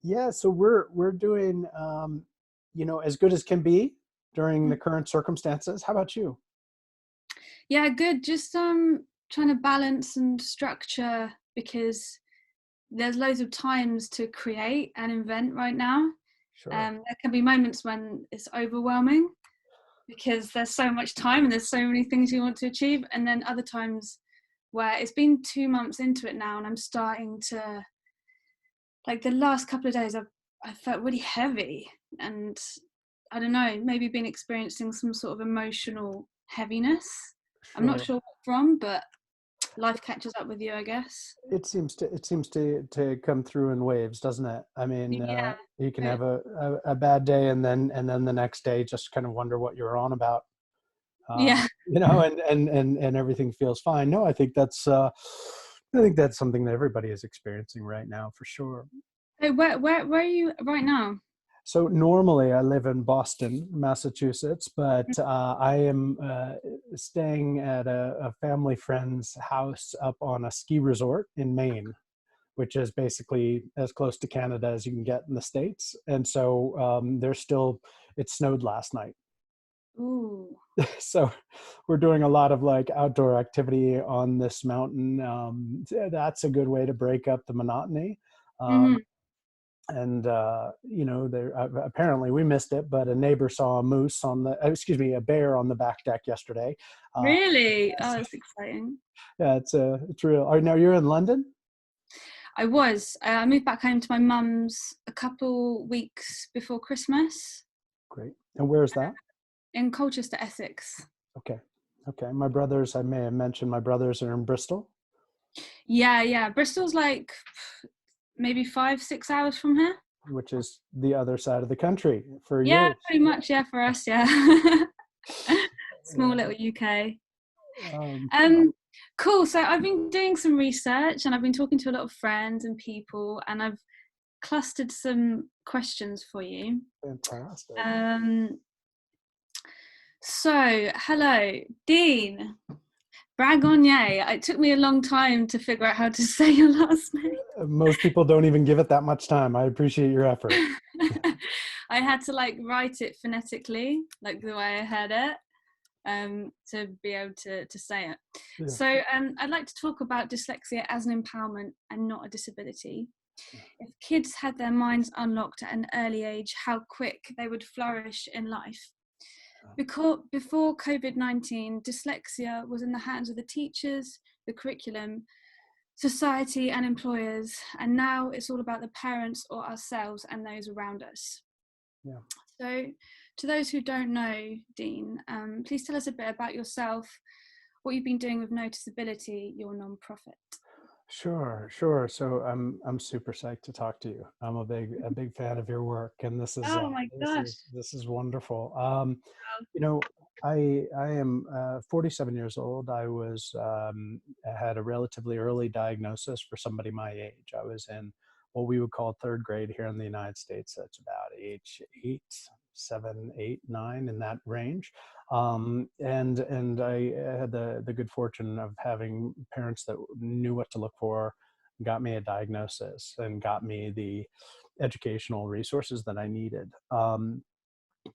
Yeah, so we're doing as good as can be during the current circumstances. How about you? Yeah, good. Just trying to balance and structure because there's loads of times to create and invent right now. Sure. There can be moments when it's overwhelming because there's so much time and there's so many things you want to achieve, and then other times where it's been 2 months into it now and I'm starting to, like, the last couple of days I felt really heavy, and I don't know, maybe been experiencing some sort of emotional heaviness. I'm not Sure. sure what from, but life catches up with you, I guess. It seems to come through in waves, doesn't it? I mean, Yeah. you can Totally. have a bad day, and then the next day just kind of wonder what you're on about. Yeah. And everything feels fine. No, I think that's something that everybody is experiencing right now for sure. So where are you right now? So normally I live in Boston, Massachusetts, but I am staying at a family friend's house up on a ski resort in Maine, which is basically as close to Canada as you can get in the States. And so it snowed last night. Ooh. So we're doing a lot of like outdoor activity on this mountain. That's a good way to break up the monotony. Um, Hmm. and there apparently we missed it, but a neighbor saw a moose a bear on the back deck yesterday. uh Really? Oh, so, that's exciting. yeah, it's real. Oh, now you're in London. I moved back home to my mum's a couple weeks before Christmas Great. And where's that? in Colchester, Essex. Okay. Okay, my brothers, I may have mentioned, my brothers are in Bristol, Yeah, yeah. Bristol's like maybe 5, 6 hours from here. which is the other side of the country for Yeah, yours. pretty much. Yeah, for us. Yeah. Small Yeah. little UK. um, Um, cool. So I've been doing some research and I've been talking to a lot of friends and people, and I've clustered some questions for you. Fantastic. Um, hello, Dean Bragonier. It took me a long time to figure out how to say your last name. Most people don't even give it that much time. I appreciate your effort. I had to like write it phonetically, like the way I heard it, to be able to say it. Yeah. So I'd like to talk about dyslexia as an empowerment and not a disability. If kids had their minds unlocked at an early age, how quick they would flourish in life. Because before COVID-19, dyslexia was in the hands of the teachers, the curriculum, society, and employers, and now it's all about the parents or ourselves and those around us. Yeah. So, to those who don't know, Dean, please tell us a bit about yourself, what you've been doing with Noticeability, your non-profit. Sure, sure. So I'm super psyched to talk to you. I'm a big fan of your work, and this is Oh my this gosh. is this is wonderful. You know, I am 47 years old. I had a relatively early diagnosis for somebody my age. I was in what we would call third grade here in the United States. That's about age 8, 7, 8, 9, in that range. And I had the good fortune of having parents that knew what to look for, got me a diagnosis, and got me the educational resources that I needed.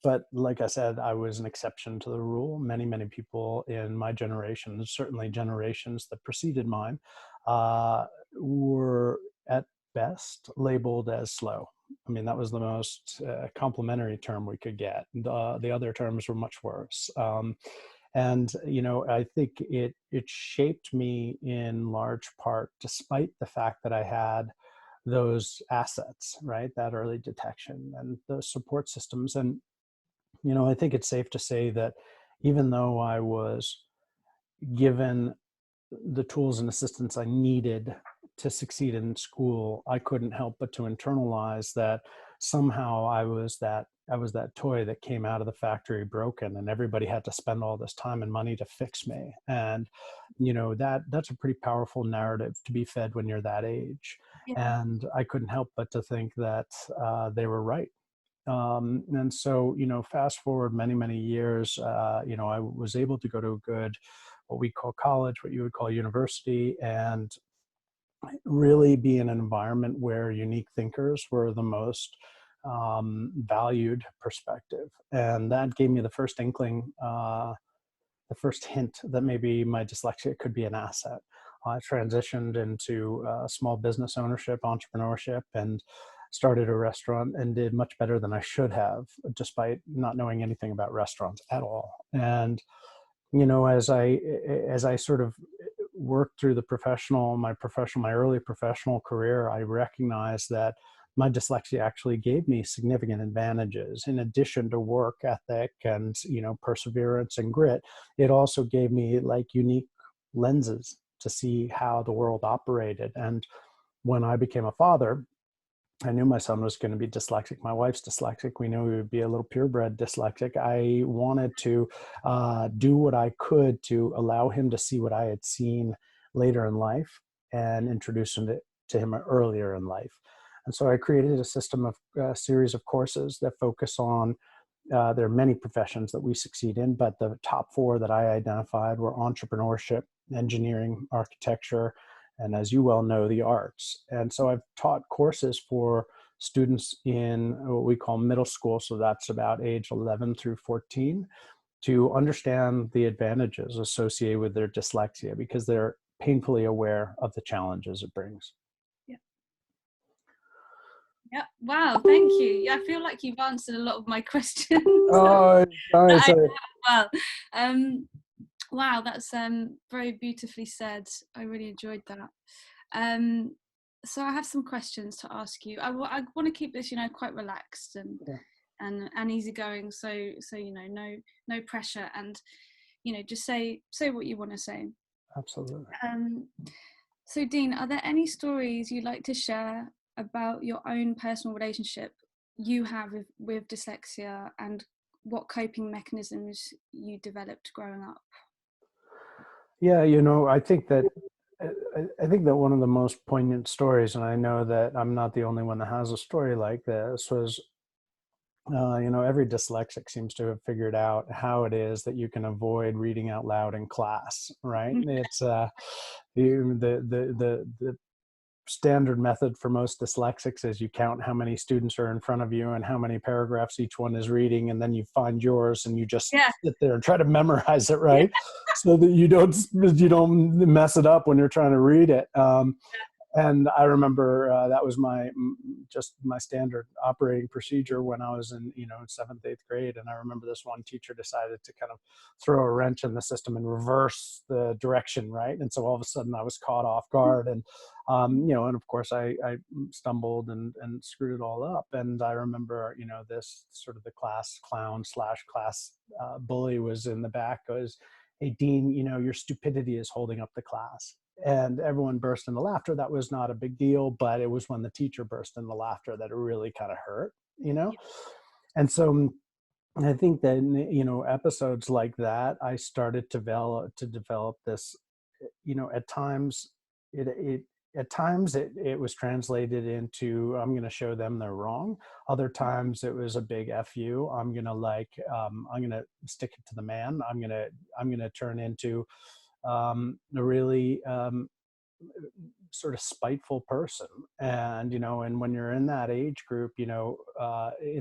But like I said, I was an exception to the rule. Many people in my generation, certainly generations that preceded mine, uh, were at best labeled as slow. I mean, that was the most complimentary term we could get. The other terms were much worse. And I think it shaped me in large part, despite the fact that I had those assets, right? That early detection and those support systems. And I think it's safe to say that even though I was given the tools and assistance I needed to succeed in school, I couldn't help but to internalize that somehow I was that toy that came out of the factory broken, and everybody had to spend all this time and money to fix me. And that's a pretty powerful narrative to be fed when you're that age. Yeah. And I couldn't help but to think that they were right. And so, fast forward many years, I was able to go to a good, what we call college, what you would call university, and really be in an environment where unique thinkers were the most valued perspective. And that gave me the first inkling, the first hint that maybe my dyslexia could be an asset. I transitioned into small business ownership, entrepreneurship, and started a restaurant and did much better than I should have, despite not knowing anything about restaurants at all. And as I sort of worked through my early professional career, I recognized that my dyslexia actually gave me significant advantages. In addition to work ethic and perseverance and grit, it also gave me like unique lenses to see how the world operated. And when I became a father, I knew my son was going to be dyslexic. My wife's dyslexic. We knew he would be a little purebred dyslexic. I wanted to do what I could to allow him to see what I had seen later in life and introduce him to him earlier in life. And so I created a system of series of courses that focus on, there are many professions that we succeed in, but the top four that I identified were entrepreneurship, engineering, architecture, and as you well know, the arts. And so I've taught courses for students in what we call middle school, so that's about age 11 through 14, to understand the advantages associated with their dyslexia because they're painfully aware of the challenges it brings. Yeah. Yeah. Wow. Thank you. Yeah, I feel like you've answered a lot of my questions. Oh, nice. Well, wow, that's very beautifully said. I really enjoyed that. So I have some questions to ask you. I want to keep this, quite relaxed and Yeah. and easygoing. So no pressure, and just say what you want to say. Absolutely. So Dean, are there any stories you'd like to share about your own personal relationship you have with dyslexia and what coping mechanisms you developed growing up? Yeah, I think that one of the most poignant stories, and I know that I'm not the only one that has a story like this, was every dyslexic seems to have figured out how it is that you can avoid reading out loud in class, right? It's the standard method for most dyslexics is you count how many students are in front of you and how many paragraphs each one is reading, and then you find yours and you just sit there and try to memorize it, right? So that you don't mess it up when you're trying to read it. And I remember that was my standard operating procedure when I was in seventh, eighth grade. And I remember this one teacher decided to kind of throw a wrench in the system and reverse the direction, right? And so all of a sudden I was caught off guard, and and of course I stumbled and screwed it all up. And I remember this sort of the class clown / class bully was in the back, goes, "Hey Dean, your stupidity is holding up the class." And everyone burst into laughter. That was not a big deal, but it was when the teacher burst into laughter that it really kind of hurt. And so I think that episodes like that, I started to develop this. At times it was translated into, I'm going to show them they're wrong. Other times it was a big F you. I'm going to stick it to the man. I'm going to turn into a really sort of spiteful person. And and when you're in that age group, in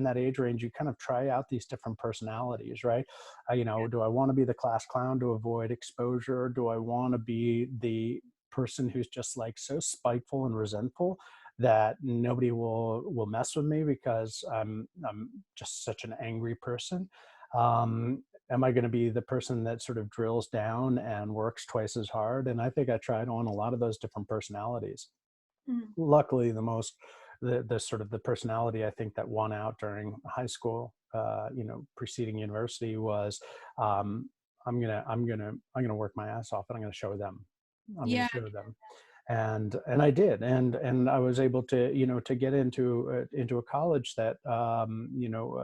that age range, you kind of try out these different personalities, right? Do I want to be the class clown to avoid exposure? Do I want to be the person who's just like so spiteful and resentful that nobody will mess with me because I'm just such an angry person? Am I going to be the person that sort of drills down and works twice as hard? And I think I tried on a lot of those different personalities. Luckily, the sort of the personality I think that won out during high school, preceding university was, I'm gonna work my ass off and I'm gonna show them. I'm gonna show them. And I did, and I was able to to get into a college that a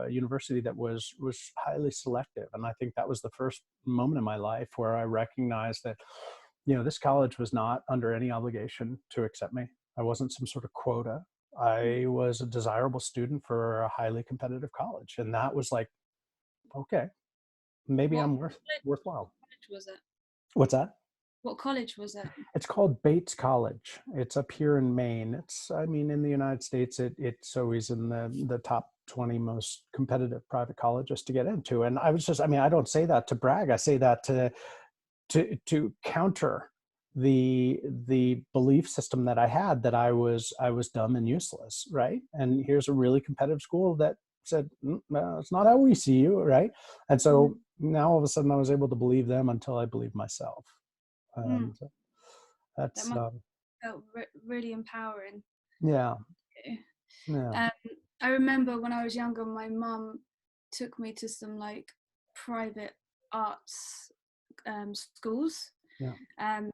university that was highly selective. And I think that was the first moment in my life where I recognized that this college was not under any obligation to accept me. I wasn't some sort of quota. I was a desirable student for a highly competitive college, and that was like, okay, maybe I'm worthwhile. What college was it? What's that? What college was it? It's called Bates College. It's up here in Maine. It's, I mean, in the United States, it's always in the top 20 most competitive private colleges to get into. And I was just, I mean, I don't say that to brag. I say that to counter the belief system that I had, that I was dumb and useless, right? And here's a really competitive school that said, no, it's not how we see you, right? And Mm. so now all of a sudden I was able to believe them until I believed myself. Mm. And That that's must have felt really empowering. yeah, yeah, Um, I remember when I was younger, my mum took me to some like private arts schools, yeah, um,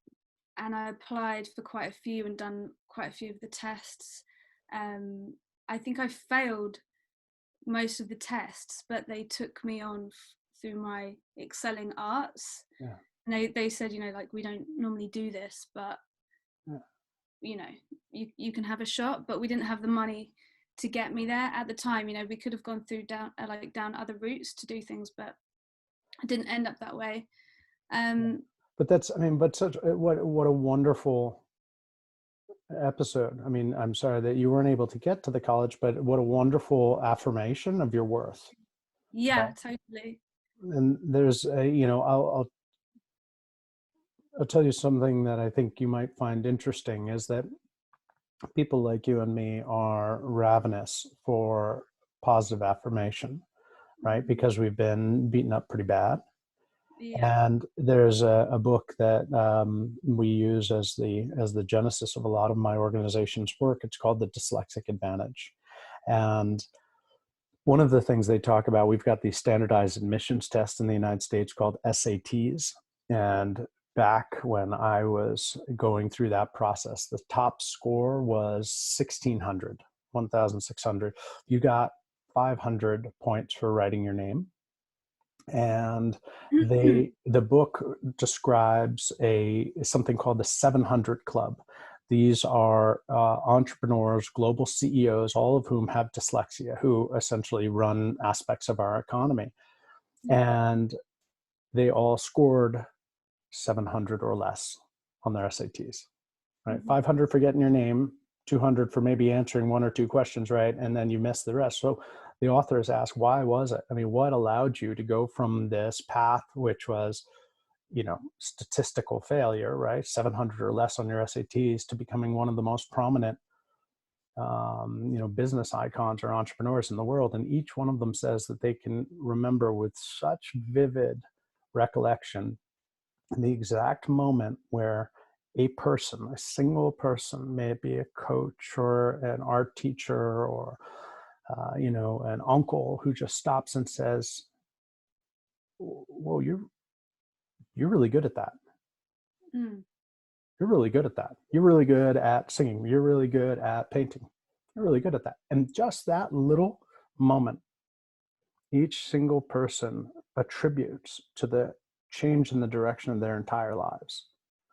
and I applied for quite a few and done quite a few of the tests. Um, I think I failed most of the tests, but they took me on through my excelling arts. yeah, And they said, you know, like, we don't normally do this, but yeah. you know, you can have a shot. But we didn't have the money to get me there at the time. You know, we could have gone through down other routes to do things, but it didn't end up that way. Um, But that's, I mean, but such what a wonderful episode. I mean, I'm sorry that you weren't able to get to the college, but what a wonderful affirmation of your worth. yeah, Right? totally. And there's, you know, I'll tell you something that I think you might find interesting is that people like you and me are ravenous for positive affirmation, right? Because we've been beaten up pretty bad. Yeah. And there's a book that we use as the genesis of a lot of my organization's work. It's called The Dyslexic Advantage. And one of the things they talk about, we've got these standardized admissions tests in the United States called SATs. And back when I was going through that process, the top score was 1,600, 1,600. You got 500 points for writing your name. And the book describes something called the 700 Club. These are entrepreneurs, global CEOs, all of whom have dyslexia, who essentially run aspects of our economy. Yeah. And they all scored 700 or less on their SATs, right? Mm-hmm. 500 for getting your name, 200 for maybe answering one or two questions right, and then you miss the rest. So the authors ask, why was it? I mean, what allowed you to go from this path, which was, you know, statistical failure, right? 700 or less on your SATs, to becoming one of the most prominent, you know, business icons or entrepreneurs in the world. And each one of them says that they can remember with such vivid recollection the exact moment where a person, a single person, may it be a coach or an art teacher or, you know, an uncle, who just stops and says, "Whoa, you're really good at that. Mm. You're really good at that. You're really good at singing. You're really good at painting. You're really good at that." And just that little moment, each single person attributes to the change in the direction of their entire lives.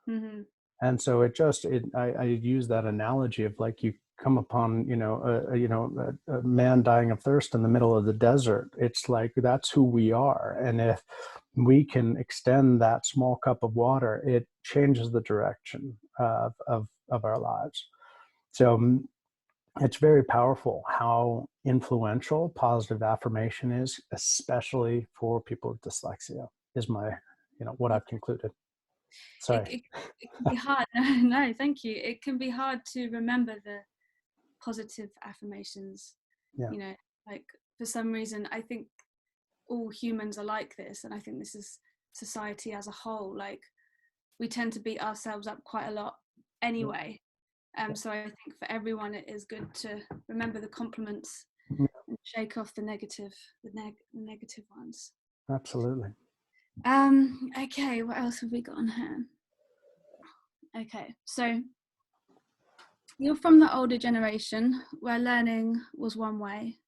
Mm-hmm. And so I use that analogy of, like, you come upon, you know, a man dying of thirst in the middle of the desert. It's like, that's who we are. And if we can extend that small cup of water, it changes the direction of our lives. So it's very powerful how influential positive affirmation is, especially for people with dyslexia, is my, you know, what Yeah. I've concluded. It, Sorry. it, it can be hard. No, thank you. It can be hard to remember the positive affirmations. Yeah. You know, like, for some reason, I think all humans are like this, and I think this is society as a whole. Like, we tend to beat ourselves up quite a lot Yeah. anyway. So I think for everyone, it is good to remember the compliments Yeah. and shake off the negative ones. Absolutely. Okay, what else have we got on here? Okay, so you're from the older generation where learning was one way.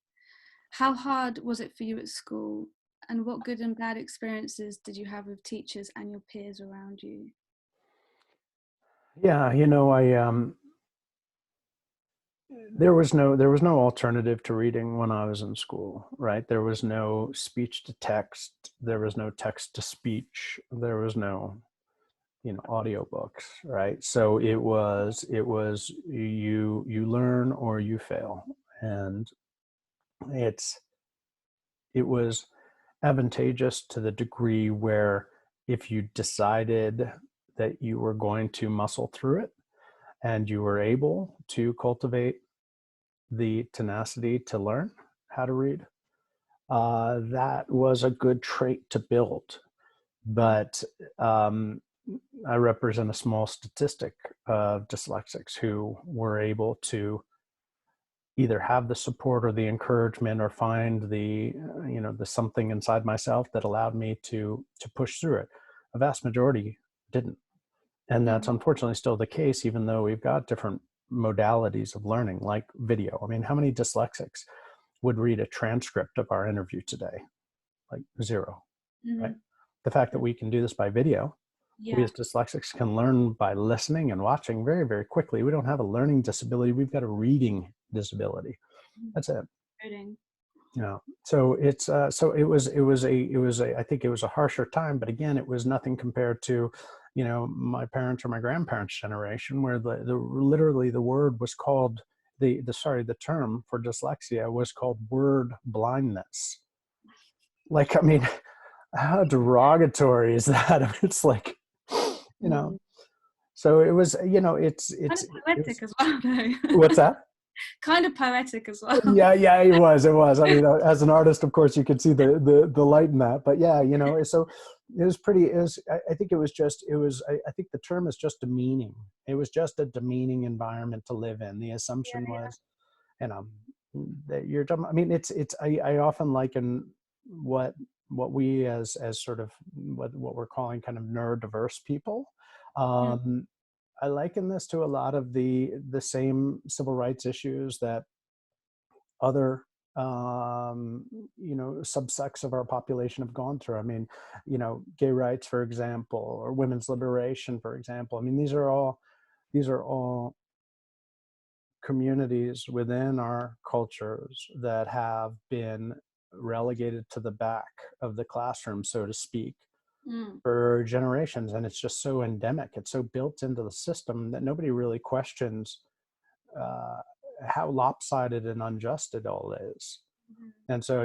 How hard was it for you at school? And what good and bad experiences did you have with teachers and your peers around you? Yeah, you know, there was no alternative to reading when I was in school, right? There was no speech to text, there was no text to speech, there was no audiobooks, right? So it was you learn or you fail. And it was advantageous to the degree where if you decided that you were going to muscle through it and you were able to cultivate the tenacity to learn how to read, that was a good trait to build. But I represent a small statistic of dyslexics who were able to either have the support or the encouragement or find the the something inside myself that allowed me to push through it. A vast majority didn't, and that's Mm. unfortunately still the case, even though we've got different modalities of learning like video. I mean, how many dyslexics would read a transcript of our interview today? Like zero, right? Mm. The fact that we can do this by video, we Yeah. as dyslexics can learn by listening and watching very, very quickly. We don't have a learning disability. We've got a reading disability. That's it. Coding. So it's so it was a I think it was a harsher time, but again, it was nothing compared to my parents or my grandparents' generation, where the literally the word was called the term for dyslexia was called word blindness. Like, I mean, how derogatory is that? It's like, you know. Mm. So it was, Kind of it was. poetic as well, though. What's that? Kind of poetic as well. Yeah, it was. I mean, as an artist, of course, you could see the light in that. But yeah, so it was pretty. It was. I think it was just. It was. I think the term is just demeaning. It was just a demeaning environment to live in. The assumption Yeah. was, you know, that you're. I mean, it's. I often liken what we as sort of what we're calling kind of neurodiverse people. Yeah. Um, I liken this to a lot of the same civil rights issues that other subsects of our population have gone through. I mean, gay rights, for example, or women's liberation, for example. I mean, these are all communities within our cultures that have been relegated to the back of the classroom, so to speak, Mm. for generations. And it's just so endemic, it's so built into the system that nobody really questions uh, how lopsided and unjust it all is. Mhm. And so,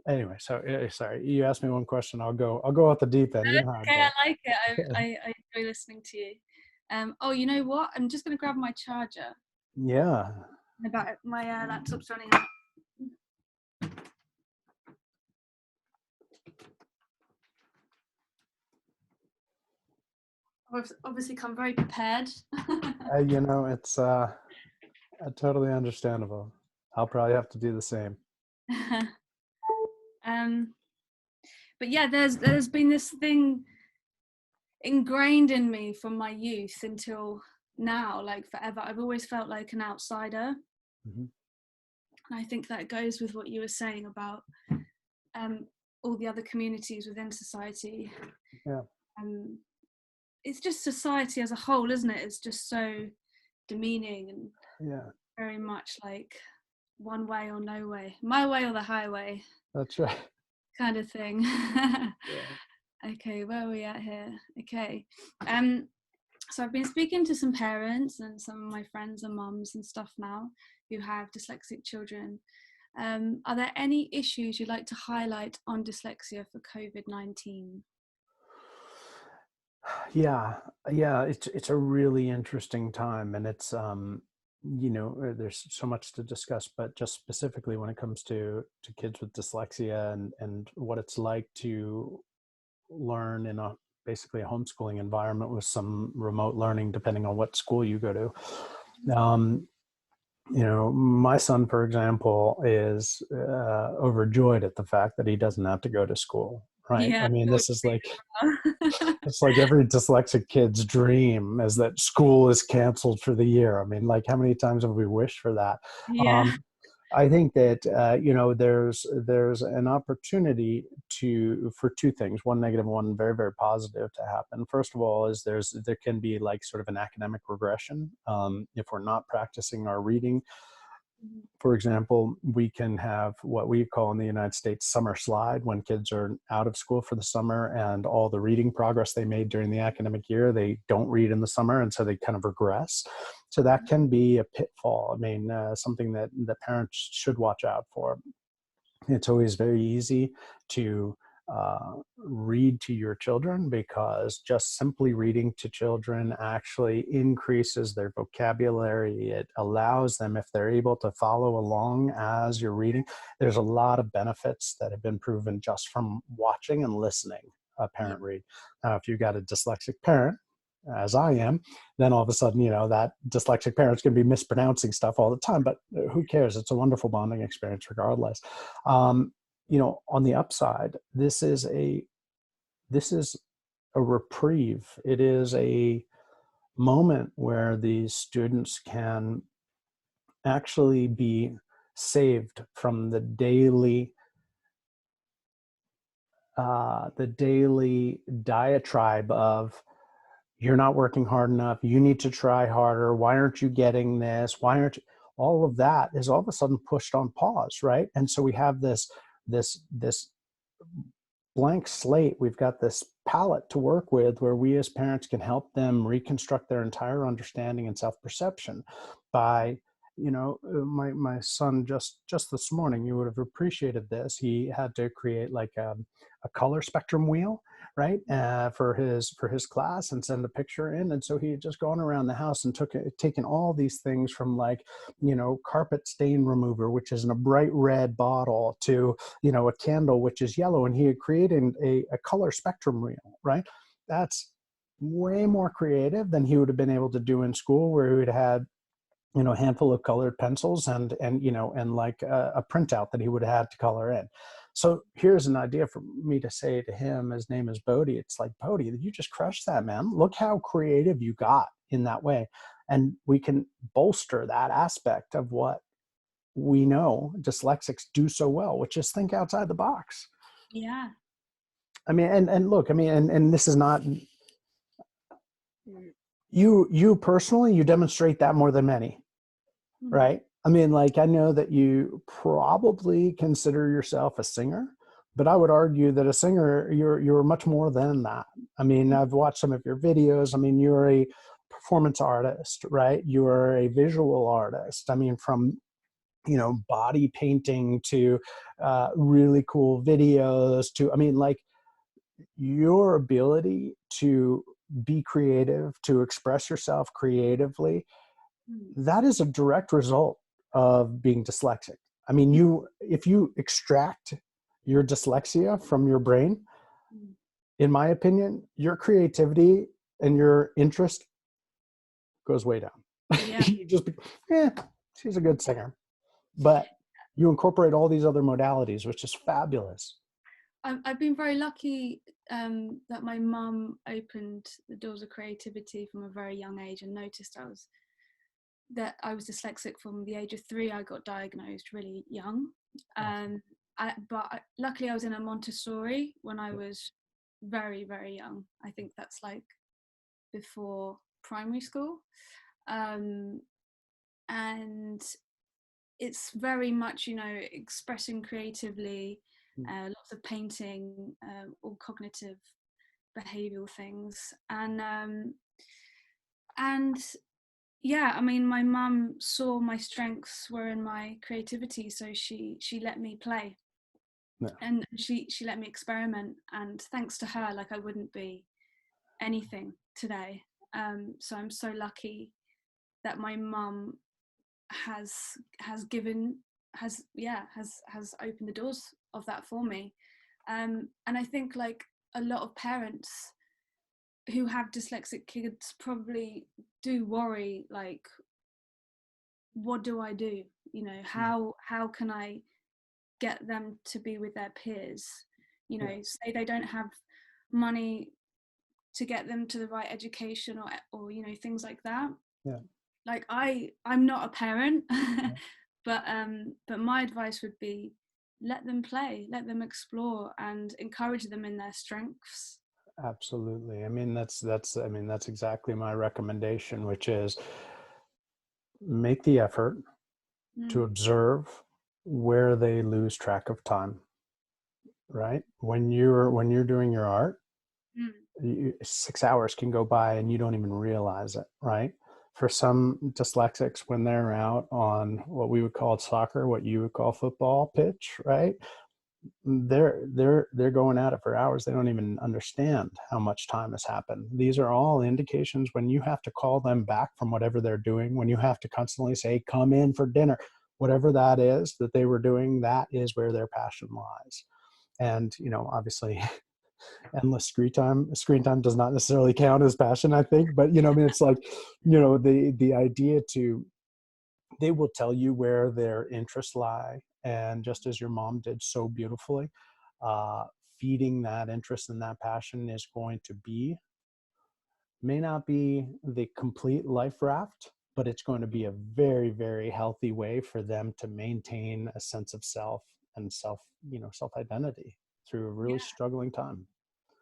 anyway, so sorry, you asked me one question. I'll go out the deep end. You know how it Okay, goes. I like it. I enjoy listening to you. Oh, you know what? I'm just going to grab my charger. Yeah. My laptop's running out. I've obviously come very prepared. It's totally understandable. I'll probably have to do the same. um, but yeah, there's been this thing ingrained in me from my youth until now, like forever. I've always felt like an outsider. Mm-hmm. And I think that goes with what you were saying about all the other communities within society. Yeah. It's just society as a whole, isn't it? It's just so demeaning and Yeah. very much like one way or no way, my way or the highway That's right. kind of thing. Yeah. Okay, where are we at here? Okay. So I've been speaking to some parents and some of my friends and mums and stuff now who have dyslexic children. Are there any issues you'd like to highlight on dyslexia for COVID-19? Yeah, it's a really interesting time, and it's there's so much to discuss, but just specifically when it comes to kids with dyslexia and what it's like to learn in a basically a homeschooling environment with some remote learning, depending on what school you go to. My son, for example, is overjoyed at the fact that he doesn't have to go to school. Right? Yeah. I mean, this is like it's like every dyslexic kid's dream is that school is canceled for the year. I mean, like how many times have we wished for that? Yeah. Um, I think that there's an opportunity for two things, one negative, one very, very positive to happen. First of all, is there can be like sort of an academic regression if we're not practicing our reading. Mhm. For example, we can have what we call in the United States summer slide, when kids are out of school for the summer and all the reading progress they made during the academic year, they don't read in the summer, and so they kind of regress. So that can be a pitfall. I mean, something that the parents should watch out for. It's always very easy to read to your children, because just simply reading to children actually increases their vocabulary. It allows them, if they're able to follow along as you're reading, there's a lot of benefits that have been proven just from watching and listening a Yeah. parent read. Now, if you've got a dyslexic parent, as I am, then all of a sudden, that dyslexic parent's going to be mispronouncing stuff all the time, but who cares? It's a wonderful bonding experience regardless. Um, on the upside, this is a reprieve. It is a moment where these students can actually be saved from the daily diatribe of, you're not working hard enough, you need to try harder, why aren't you getting this, why aren't you, all of that is all of a sudden pushed on pause, right? And so we have this blank slate. We've got this palette to work with, where we as parents can help them reconstruct their entire understanding and self-perception by, my son, just this morning, you would have appreciated this. He had to create like a color spectrum wheel, right, for his class, and send a picture in. And so he had just gone around the house and taken all these things from, like, carpet stain remover, which is in a bright red bottle, to a candle, which is yellow, and he had created a color spectrum wheel, right? That's way more creative than he would have been able to do in school, where he would have had a handful of colored pencils and like a printout that he would have had to color in. So here's an idea for me to say to him. His name is Bodhi. It's like, Bodhi, you just crushed that, man. Look how creative you got in that way. And we can bolster that aspect of what we know dyslexics do so well, which is think outside the box. Yeah. I mean, and look, I mean, and this is not you personally, you demonstrate that more than many, Mm. right? I mean, like, I know that you probably consider yourself a singer, but I would argue that a singer, you're much more than that. I mean, I've watched some of your videos. I mean, you're a performance artist, right? You are a visual artist. I mean, from body painting to really cool videos to, I mean, like, your ability to be creative, to express yourself creatively, Mm. that is a direct result of being dyslexic. I mean, if you extract your dyslexia from your brain, Mm. in my opinion, your creativity and your interest goes way down. Yeah. You just be, she's a good singer. But you incorporate all these other modalities, which is fabulous. I've been very lucky that my mum opened the doors of creativity from a very young age, and noticed that I was dyslexic from the age of 3. I got diagnosed really young. Awesome. Luckily I was in a Montessori when I was very, very young. I think that's like before primary school. Um, and it's very much, expressing creatively, lots of painting, all cognitive behavioral things. And yeah, I mean, my mum saw my strengths were in my creativity, so she let me play, Yeah, and she let me experiment, and thanks to her, like, I wouldn't be anything today. So I'm so lucky that my mum has given has opened the doors of that for me. And I think, like, a lot of parents who have dyslexic kids probably do worry, like, what do I do? How can I get them to be with their peers? yeah, Say they don't have money to get them to the right education, or things like that. yeah, Like, I'm not a parent, yeah. but my advice would be, let them play, let them explore, and encourage them in their strengths. Absolutely. I mean, that's exactly my recommendation, which is make the effort, to observe where they lose track of time, right? When you're doing your art, 6 hours can go by and you don't even realize it, right? For some dyslexics, when they're out on what we would call soccer, what you would call football pitch, right? They're going at it for hours. They don't even understand how much time has happened. These are all indications when you have to call them back from whatever they're doing, when you have to constantly say, come in for dinner, whatever that is that they were doing, that is where their passion lies. And, obviously endless screen time does not necessarily count as passion, I think, but, I mean, it's like, the idea they will tell you where their interests lie. And just as your mom did so beautifully, uh, feeding that interest and that passion is going to may not be the complete life raft, but it's going to be a very, very healthy way for them to maintain a sense of self and self-identity through a really Yeah. struggling time.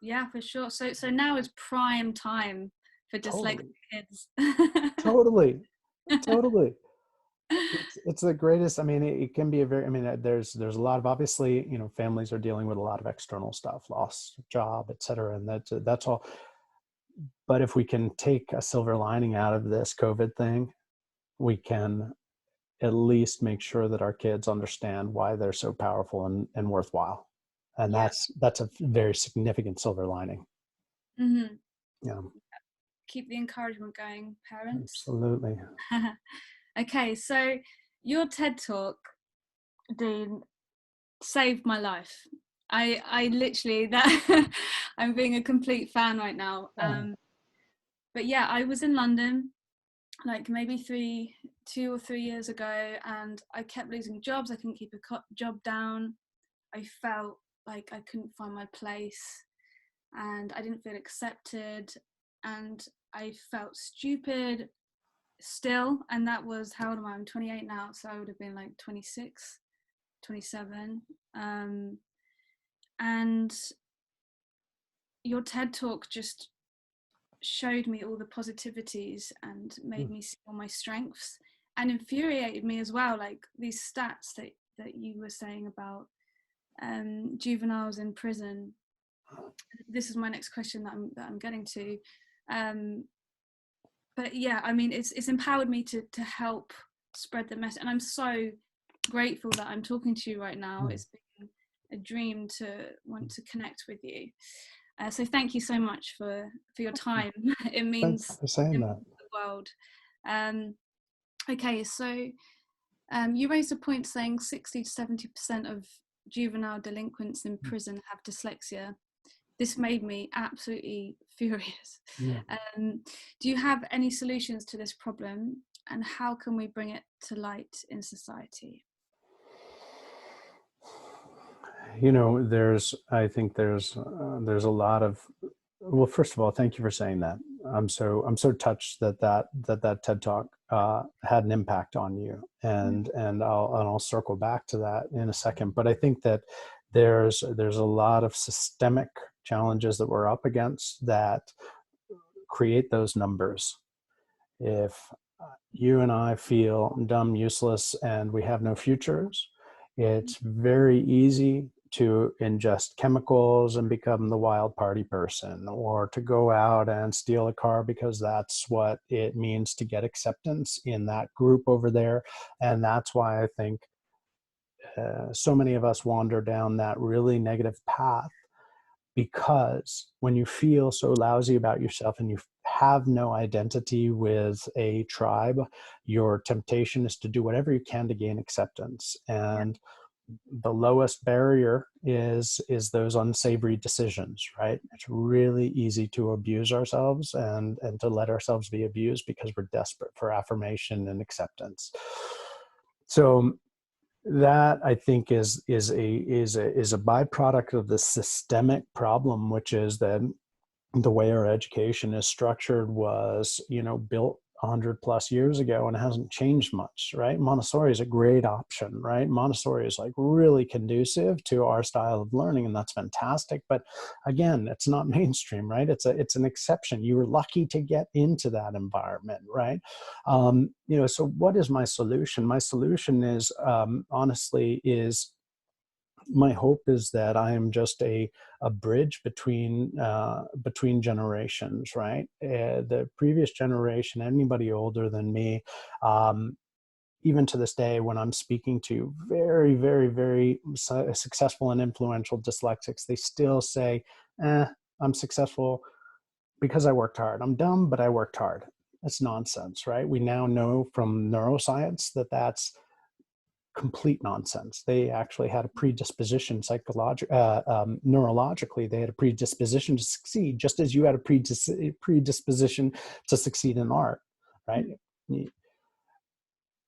Yeah, for sure. So now is prime time for dyslexic Totally, kids. totally, totally. It's the greatest. I mean, it can be a very, I mean, there's a lot of, obviously, families are dealing with a lot of external stuff, loss of job, et cetera. And that's all. But if we can take a silver lining out of this COVID thing, we can at least make sure that our kids understand why they're so powerful and worthwhile. And Yeah. that's a very significant silver lining. Mm-hmm. Yeah, Keep the encouragement going, parents. absolutely. Okay, so your TED talk, Dean, saved my life. I literally that I'm being a complete fan right now. Oh, But yeah, I was in London like maybe 2 or 3 years ago, and I kept losing jobs. I couldn't keep a job down. I felt like I couldn't find my place, and I didn't feel accepted, and I felt stupid still. And that was, how old am I? I'm 28 now, so I would have been like 26, 27. And your TED talk just showed me all the positivities and made me see all my strengths, and infuriated me as well, like these stats that you were saying about juveniles in prison. This is my next question that I'm getting to. But yeah, I mean, it's empowered me to help spread the message, and I'm so grateful that I'm talking to you right now. It's been a dream to want to connect with you. So thank you so much for your time. It thanks means for saying that. the world. Okay, so you raised a point saying 60 to 70% of juvenile delinquents in prison have dyslexia. This made me absolutely furious. Yeah. Do you have any solutions to this problem, and how can we bring it to light in society? I think there's a lot of, well, first of all, thank you for saying that. I'm so touched that TED Talk had an impact on you, and I'll circle back to that in a second. But I think that there's a lot of systemic challenges that we're up against that create those numbers. If you and I feel dumb, useless, and we have no futures, it's very easy to ingest chemicals and become the wild party person, or to go out and steal a car because that's what it means to get acceptance in that group over there. And that's why I think so many of us wander down that really negative path, because when you feel so lousy about yourself and you have no identity with a tribe, your temptation is to do whatever you can to gain acceptance. And the lowest barrier is those unsavory decisions, right? It's really easy to abuse ourselves and to let ourselves be abused because we're desperate for affirmation and acceptance. So that, I think, is a byproduct of the systemic problem, which is that the way our education is structured was, built 100+ years ago, and it hasn't changed much, right? Montessori is a great option, right? Montessori is like really conducive to our style of learning, and that's fantastic. But again, it's not mainstream, right? It's an exception. You were lucky to get into that environment, right? So what is my solution? My solution is, honestly, is my hope is that I am just a bridge between generations, right? The previous generation, anybody older than me, um, even to this day, when I'm speaking to very, very, very successful and influential dyslexics, they still say, I'm successful because I worked hard. I'm dumb, but I worked hard. That's nonsense, right? We now know from neuroscience that that's complete nonsense. They actually had a predisposition neurologically, they had a predisposition to succeed, just as you had a predisposition to succeed in art, right?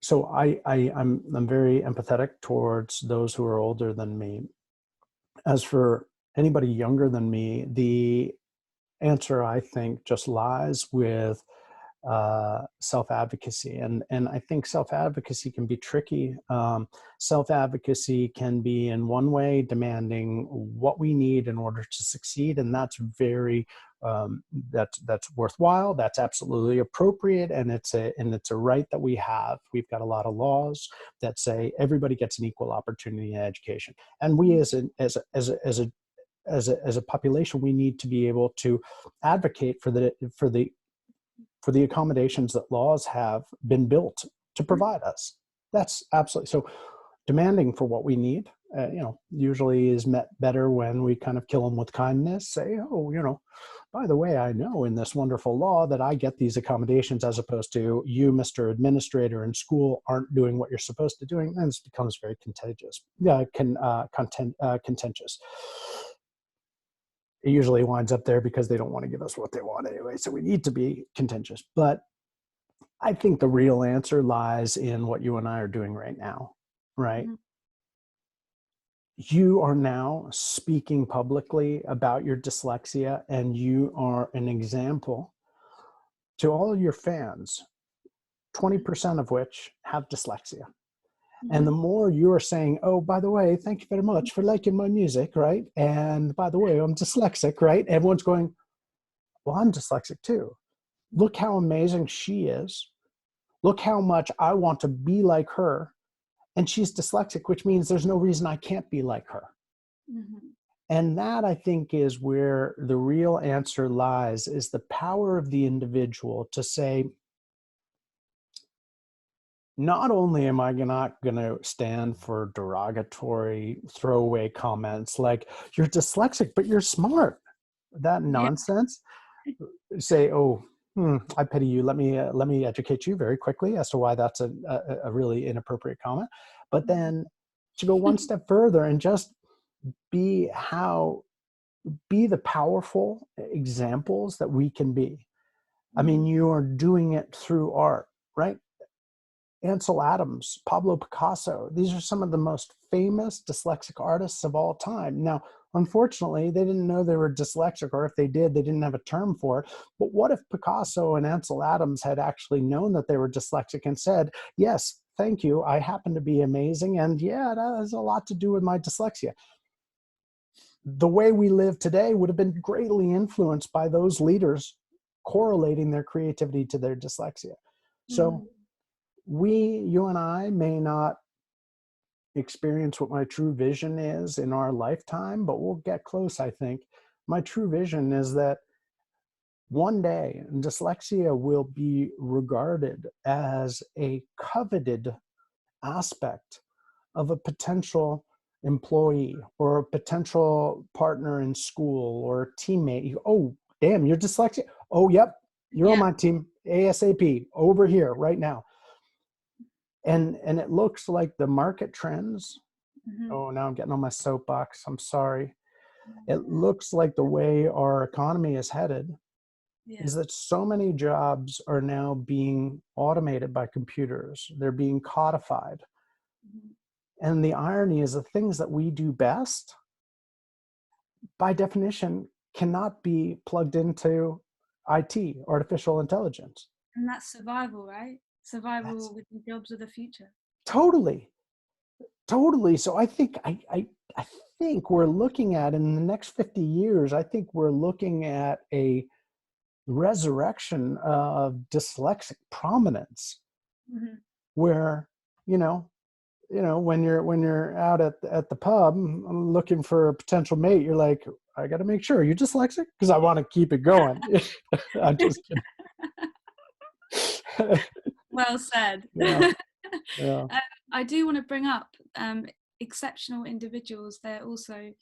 So I'm very empathetic towards those who are older than me. As for anybody younger than me, the answer, I think, just lies with self-advocacy. And I think self-advocacy can be tricky. Self-advocacy can be, in one way, demanding what we need in order to succeed, and that's very that's worthwhile. That's absolutely appropriate, and it's a right that we have. We've got a lot of laws that say everybody gets an equal opportunity in education, and we as a population, we need to be able to advocate for the accommodations that laws have been built to provide us. That's absolutely so. Demanding for what we need, usually is met better when we kind of kill them with kindness. Say, oh, by the way, I know in this wonderful law that I get these accommodations, as opposed to you, Mr. Administrator, in school aren't doing what you're supposed to doing. And this becomes very contentious. It usually winds up there because they don't want to give us what they want anyway. So we need to be contentious. But I think the real answer lies in what you and I are doing right now, right? Mm-hmm. You are now speaking publicly about your dyslexia, and you are an example to all your fans, 20% of which have dyslexia. And the more you're saying, oh, by the way, thank you very much for liking my music, right? And by the way, I'm dyslexic, right? Everyone's going, well, I'm dyslexic too. Look how amazing she is. Look how much I want to be like her. And she's dyslexic, which means there's no reason I can't be like her. Mm-hmm. And that, I think, is where the real answer lies, is the power of the individual to say, not only am I not going to stand for derogatory throwaway comments like, you're dyslexic, but you're smart. That nonsense. Yeah. Say, oh, I pity you. Let me educate you very quickly as to why that's a really inappropriate comment. But then to go one step further and just be the powerful examples that we can be. I mean, you are doing it through art, right? Ansel Adams, Pablo Picasso, these are some of the most famous dyslexic artists of all time. Now, unfortunately, they didn't know they were dyslexic, or if they did, they didn't have a term for it. But what if Picasso and Ansel Adams had actually known that they were dyslexic and said, yes, thank you, I happen to be amazing, and yeah, that has a lot to do with my dyslexia. The way we live today would have been greatly influenced by those leaders correlating their creativity to their dyslexia. So you and I may not experience what my true vision is in our lifetime, but we'll get close, I think. My true vision is that one day dyslexia will be regarded as a coveted aspect of a potential employee or a potential partner in school or a teammate. You go, oh, damn, you're dyslexic? Oh, yep, you're on my team ASAP over here right now. And it looks like the market trends. Oh, now I'm getting on my soapbox. I'm sorry. It looks like the way our economy is headed is that so many jobs are now being automated by computers. They're being codified. And the irony is the things that we do best, by definition, cannot be plugged into IT, artificial intelligence. And that's survival, right? That's Survival with the jobs of the future. totally, totally. So I think we're looking at, in the next 50 years, I think we're looking at a resurrection of dyslexic prominence, Hmm. where, you know, when you're out at the pub looking for a potential mate, you're like, I got to make sure, are you dyslexic? Because I want to keep it going. I'm just kidding. Well said. Yeah, yeah. I do want to bring up Exceptional Individuals. They're also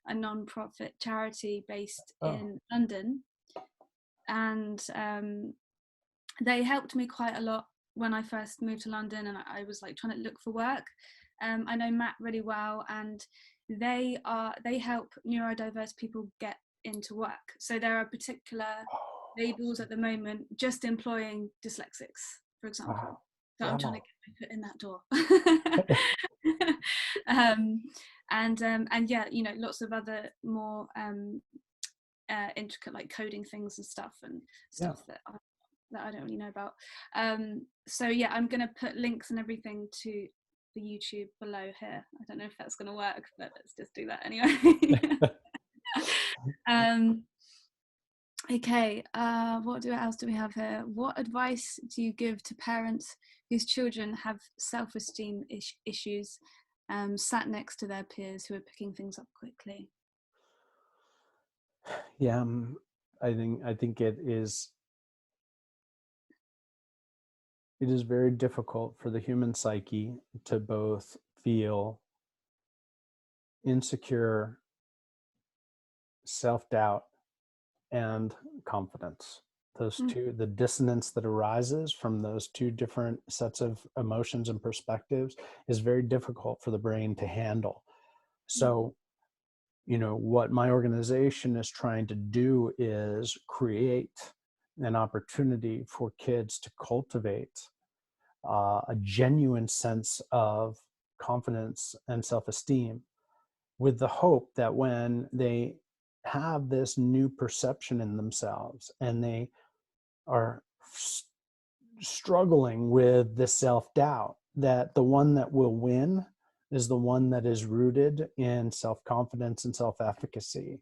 a non-profit charity based Oh, in London, and they helped me quite a lot when I first moved to London, and I was like trying to look for work. I know Matt really well, and they help neurodiverse people get into work. So there are particular labels at the moment just employing dyslexics, for example. wow, So I'm trying to wow. get my foot in that door. And yeah, you know, lots of other more intricate like coding things and stuff Yeah. that I don't really know about. So yeah, I'm gonna put links and everything to the YouTube below here. I don't know if that's gonna work, but let's just do that anyway. um, okay, what else do we have here? What advice do you give to parents whose children have self-esteem issues, sat next to their peers who are picking things up quickly? Yeah, I think it is very difficult for the human psyche to both feel insecure, self-doubt, and confidence. Those Mm, two, the dissonance that arises from those two different sets of emotions and perspectives, is very difficult for the brain to handle. mm, So, what my organization is trying to do is create an opportunity for kids to cultivate a genuine sense of confidence and self-esteem, with the hope that when they have this new perception in themselves and they are struggling with the self-doubt, that the one that will win is the one that is rooted in self-confidence and self-efficacy.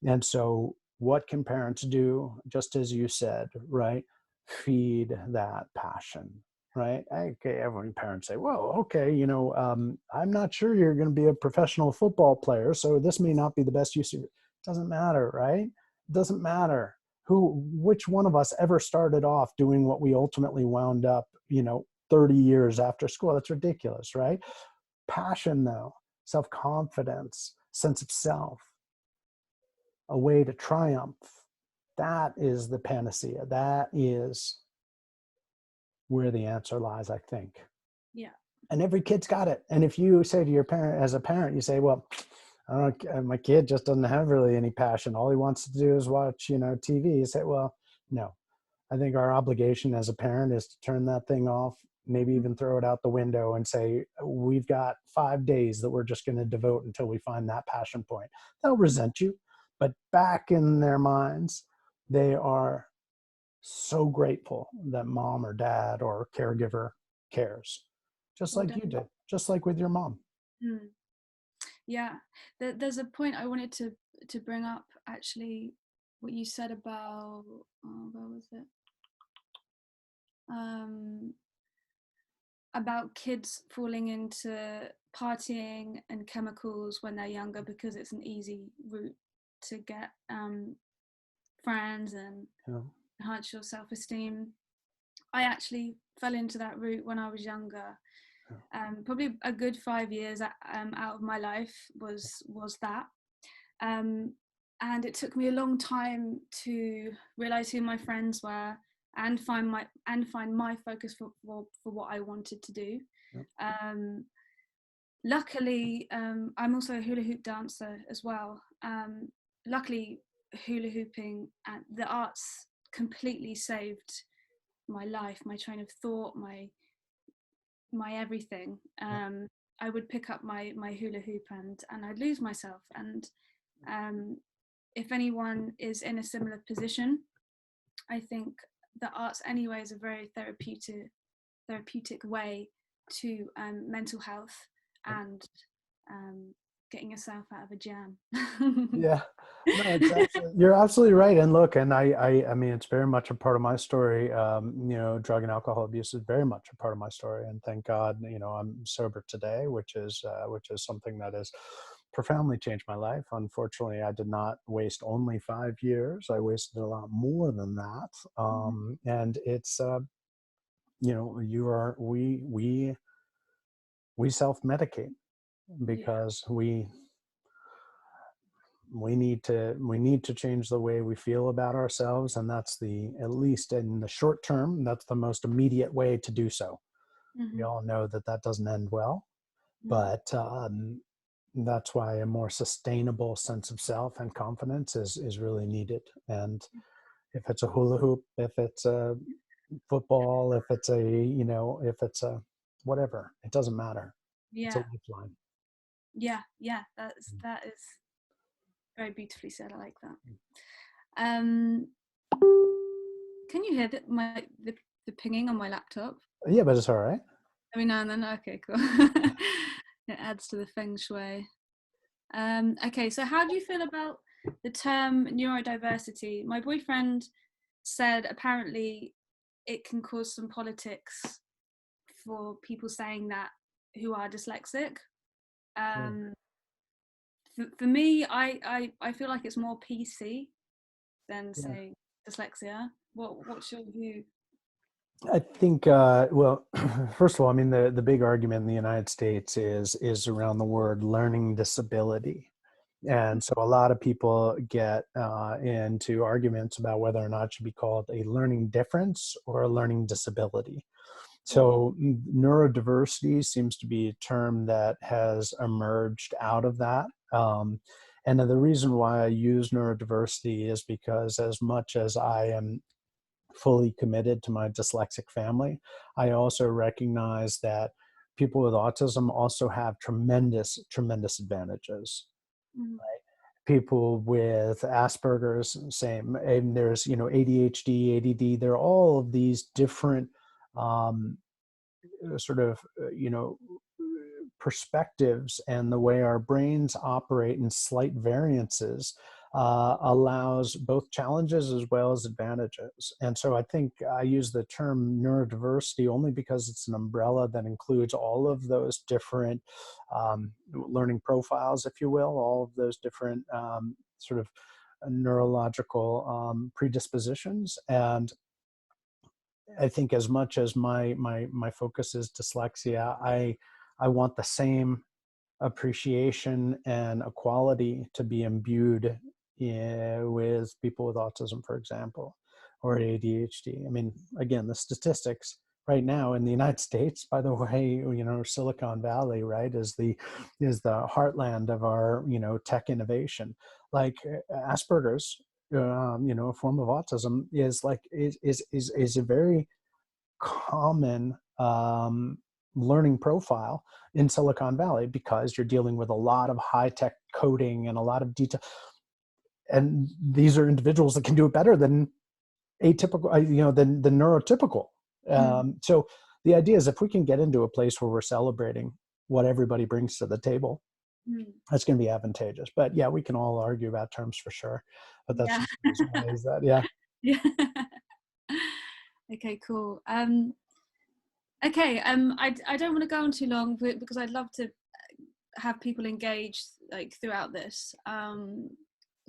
And so what can parents do? Just as you said, right? Feed that passion, right? Okay, everyone, parents say, well, okay, I'm not sure you're going to be a professional football player, so this may not be the best use of it. Doesn't matter, right? It doesn't matter which one of us ever started off doing what we ultimately wound up, 30 years after school. That's ridiculous, right? Passion, though, self-confidence, sense of self, a way to triumph, that is the panacea. That is where the answer lies, I think. yeah. And every kid's got it. And if you say to your parent, as a parent, you say, well, I don't know, my kid just doesn't have really any passion, all he wants to do is watch, TV. You say, well, no. I think our obligation as a parent is to turn that thing off, maybe Mm, even throw it out the window and say, we've got 5 days that we're just going to devote until we find that passion point. They'll resent you, but back in their minds, they are so grateful that mom or dad or caregiver cares, just well like done. you did, just like with your mom. Mm. Yeah, there's a point I wanted to bring up actually. What you said about where was it? Um, about kids falling into partying and chemicals when they're younger because it's an easy route to get friends and You know? enhance your self-esteem. I actually fell into that route when I was younger. Yeah. Probably a good 5 years out of my life was that. Um, and it took me a long time to realize who my friends were and find my focus for what I wanted to do. Yeah. Um, luckily, I'm also a hula hoop dancer as well. Luckily, hula hooping and the arts completely saved my life, my train of thought, my everything. Yeah. I would pick up my hula hoop and I'd lose myself. And um, if anyone is in a similar position, I think the arts anyway is a very therapeutic way to mental health and getting yourself out of a jam. Yeah, no, you're absolutely right. And look, and I mean, it's very much a part of my story. Drug and alcohol abuse is very much a part of my story. And thank God, I'm sober today, which is something that has profoundly changed my life. Unfortunately, I did not waste only 5 years. I wasted a lot more than that. And it's, we self-medicate Yeah. because we need to change the way we feel about ourselves, and that's at least in the short term, that's the most immediate way to do so. We Mm-hmm. all know that doesn't end well, Mm. but that's why a more sustainable sense of self and confidence is really needed. And if it's a hula hoop, if it's a football, if it's a whatever, it doesn't matter. It's a Yeah. lifeline. Yeah. That is very beautifully said. I like that. Um, can you hear the pinging on my laptop? Yeah, but it's all right. Every now and then. Okay, cool. It adds to the feng shui. Okay, so how do you feel about the term neurodiversity? My boyfriend said apparently it can cause some politics for people saying that who are dyslexic. Yeah. For me, I feel like it's more PC than Yeah. say dyslexia. What's your view? I think, well, first of all, I mean, the big argument in the United States is around the word learning disability. And so a lot of people get into arguments about whether or not it should be called a learning difference or a learning disability. So neurodiversity seems to be a term that has emerged out of that. And the reason why I use neurodiversity is because as much as I am fully committed to my dyslexic family, I also recognize that people with autism also have tremendous, tremendous advantages. Mm, People with Asperger's, same. And there's, ADHD, ADD, there are all of these different um, sort of, perspectives, and the way our brains operate in slight variances allows both challenges as well as advantages. And so I think I use the term neurodiversity only because it's an umbrella that includes all of those different learning profiles, if you will, all of those different sort of neurological predispositions. And I think as much as my focus is dyslexia, I want the same appreciation and equality to be imbued with people with autism, for example, or ADHD. I mean, again, the statistics right now in the United States, by the way, Silicon Valley, right, is the heartland of our, tech innovation. Like Asperger's, a form of autism is a very common learning profile in Silicon Valley because you're dealing with a lot of high tech coding and a lot of detail. And these are individuals that can do it better than atypical, than neurotypical. mm, So the idea is if we can get into a place where we're celebrating what everybody brings to the table, mm. that's going to be advantageous. But yeah, we can all argue about terms for sure. But that's Yeah. just the reason why is that. Yeah. Yeah. Okay, cool. Okay, I don't want to go on too long because I'd love to have people engaged like throughout this.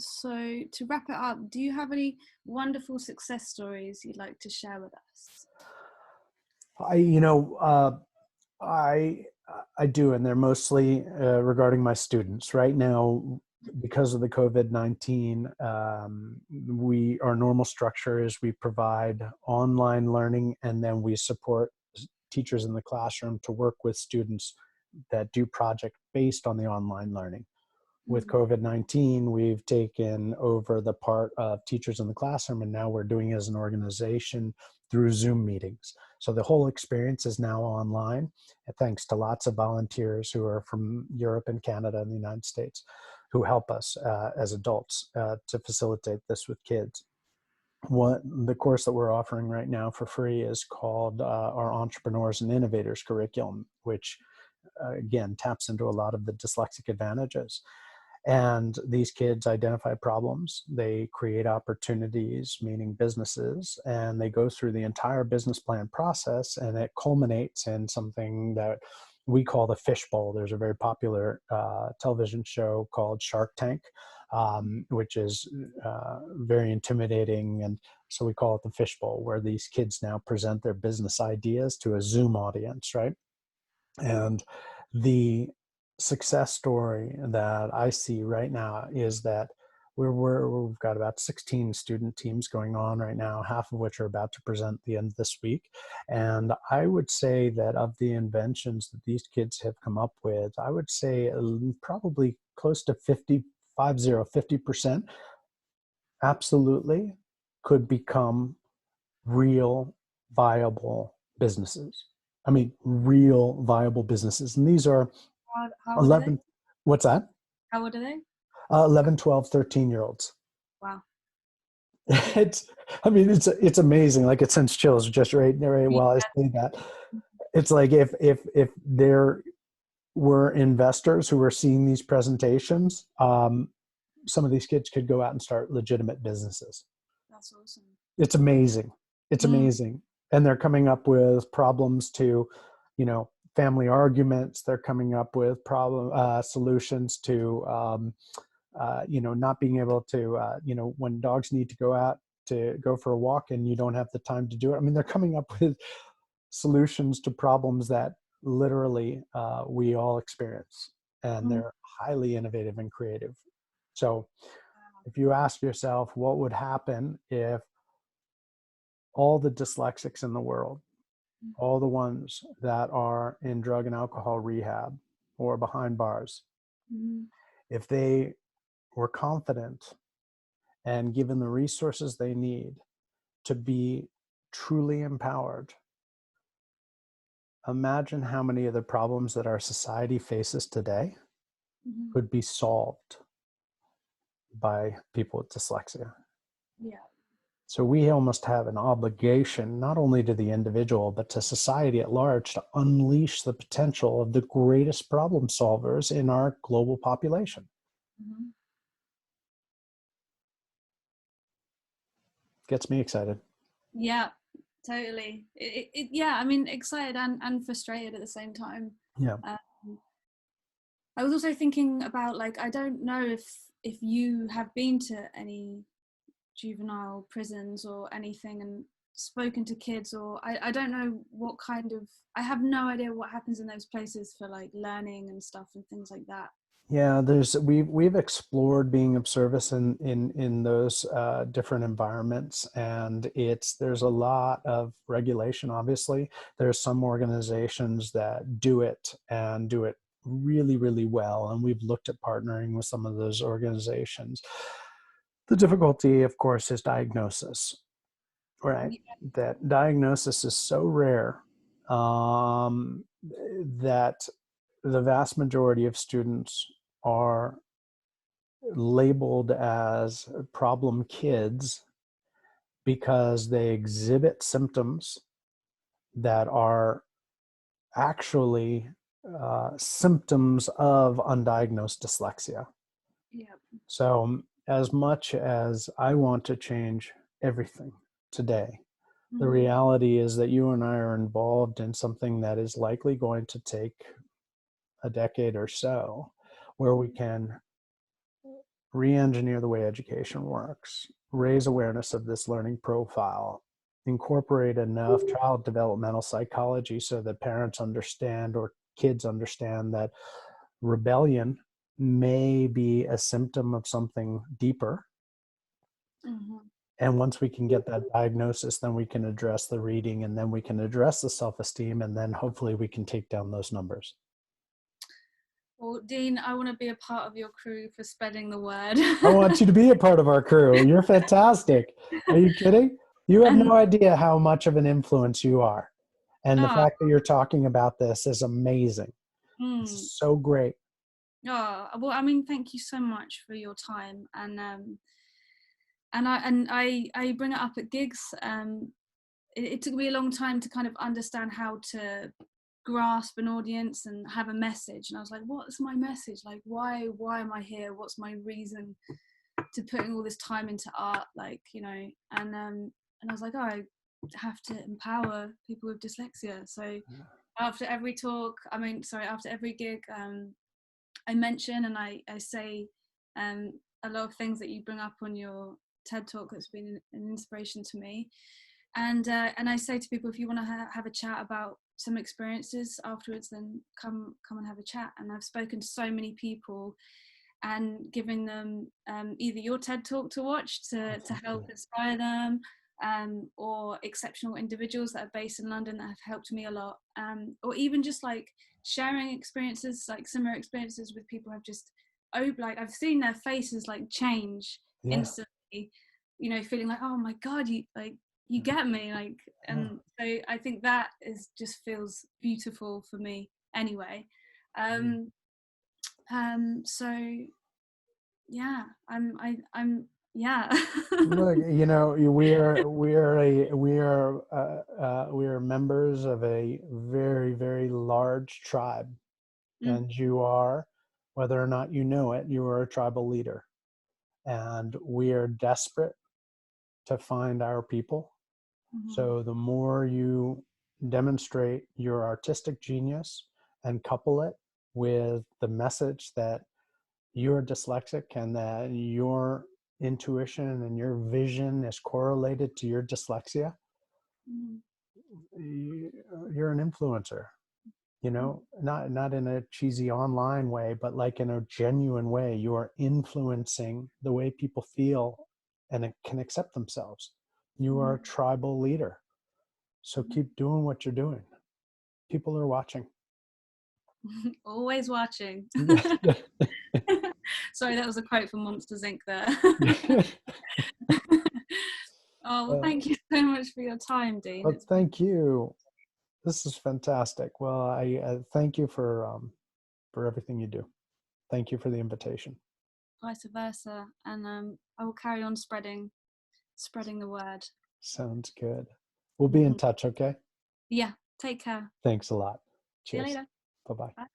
So to wrap it up, do you have any wonderful success stories you'd like to share with us? I, you know, I I do, and they're mostly regarding my students. Right now, because of the COVID-19, our normal structure is we provide online learning, and then we support teachers in the classroom to work with students that do project based on the online learning. With Mm, COVID-19, we've taken over the part of teachers in the classroom, and now we're doing it as an organization through Zoom meetings. So the whole experience is now online, thanks to lots of volunteers who are from Europe and Canada and the United States who help us as adults to facilitate this with kids. what the course that we're offering right now for free is called our Entrepreneurs and Innovators curriculum, which again taps into a lot of the dyslexic advantages. And these kids identify problems, they create opportunities, meaning businesses, and they go through the entire business plan process, and it culminates in something that we call the fishbowl. There's a very popular television show called Shark Tank, which is very intimidating. And so we call it the fishbowl, where these kids now present their business ideas to a Zoom audience, right? And the success story that I see right now is that we've got about 16 student teams going on right now, half of which are about to present the end of this week. And I would say that of the inventions that these kids have come up with, I would say probably close to 50% absolutely could become real viable businesses. I mean, real viable businesses. And these are How old are they? 11, what's that? How old are they? 11, 12, 13-year-olds. Wow. It's, I mean, it's amazing. Like it sends chills just right while I say that. It's like if there were investors who were seeing these presentations, some of these kids could go out and start legitimate businesses. That's awesome. It's amazing. It's amazing. And they're coming up with problems to, family arguments. They're coming up with solutions to, not being able to, when dogs need to go out to go for a walk and you don't have the time to do it. I mean, they're coming up with solutions to problems that literally we all experience, and they're highly innovative and creative. So if you ask yourself, what would happen if all the dyslexics in the world, all the ones that are in drug and alcohol rehab or behind bars, if they were confident and given the resources they need to be truly empowered, imagine how many of the problems that our society faces today could be solved by people with dyslexia. Yeah. So we almost have an obligation, not only to the individual, but to society at large, to unleash the potential of the greatest problem solvers in our global population. Gets me excited. Yeah, totally. Yeah, I mean, excited and frustrated at the same time. Yeah. I was also thinking about, like, I don't know if you have been to any juvenile prisons or anything and spoken to kids, or I don't know what kind of, I have no idea what happens in those places for like learning and stuff and things like that. Yeah, we've explored being of service in those different environments, and there's a lot of regulation. Obviously, there's some organizations that do it and do it really, really well, and we've looked at partnering with some of those organizations. The difficulty, of course, is diagnosis, right? That diagnosis is so rare that the vast majority of students are labeled as problem kids because they exhibit symptoms that are actually symptoms of undiagnosed dyslexia. Yeah. So as much as I want to change everything today, the reality is that you and I are involved in something that is likely going to take a decade or so, where we can re-engineer the way education works, raise awareness of this learning profile, incorporate enough child developmental psychology so that parents understand or kids understand that rebellion may be a symptom of something deeper. And once we can get that diagnosis, then we can address the reading, and then we can address the self-esteem, and then hopefully we can take down those numbers. Well, Dean, I want to be a part of your crew for spreading the word. I want you to be a part of our crew. You're fantastic. Are you kidding? You have no idea how much of an influence you are. And the fact that you're talking about this is amazing. It's so great. Oh, well, I mean, thank you so much for your time. And I bring it up at gigs. It took me a long time to kind of understand how to grasp an audience and have a message. And I was like, what's my message? Like, why am I here? What's my reason to putting all this time into art? Like, you know, and I was like, oh, I have to empower people with dyslexia. So after every talk, after every gig, I mention and I say a lot of things that you bring up on your TED talk that's been an inspiration to me. And I say to people, if you want to have a chat about some experiences afterwards, then come and have a chat. And I've spoken to so many people and giving them either your TED talk to watch to help inspire them, or exceptional individuals that are based in London that have helped me a lot, or even just like sharing experiences, like similar experiences with people who have just, like I've seen their faces like change instantly, you know, feeling like, oh my God, you get me, like, and so I think that is just feels beautiful for me anyway. So yeah, I'm yeah. Look, you know, we are members of a very, very large tribe, Mm, and you are, whether or not you know it, you are a tribal leader, and we are desperate to find our people. mhm, So the more you demonstrate your artistic genius and couple it with the message that you're dyslexic and that your intuition and your vision is correlated to your dyslexia, mhm, you're an influencer, you know, not in a cheesy online way, but like in a genuine way. You are influencing the way people feel and it can accept themselves. You are mhm, a tribal leader. So mhm. keep doing what you're doing. People are watching. Always watching. Sorry, that was a quote from Monsters Inc. there. Oh, well, thank you so much for your time, Dean. Well, It's been thank you. This is fantastic. Well, I thank you for everything you do. Thank you for the invitation. vice versa, and I will carry on spreading the word. Sounds good. We'll be in touch, okay? Yeah, take care. Thanks a lot. See you Cheers. later. Bye-bye. Bye.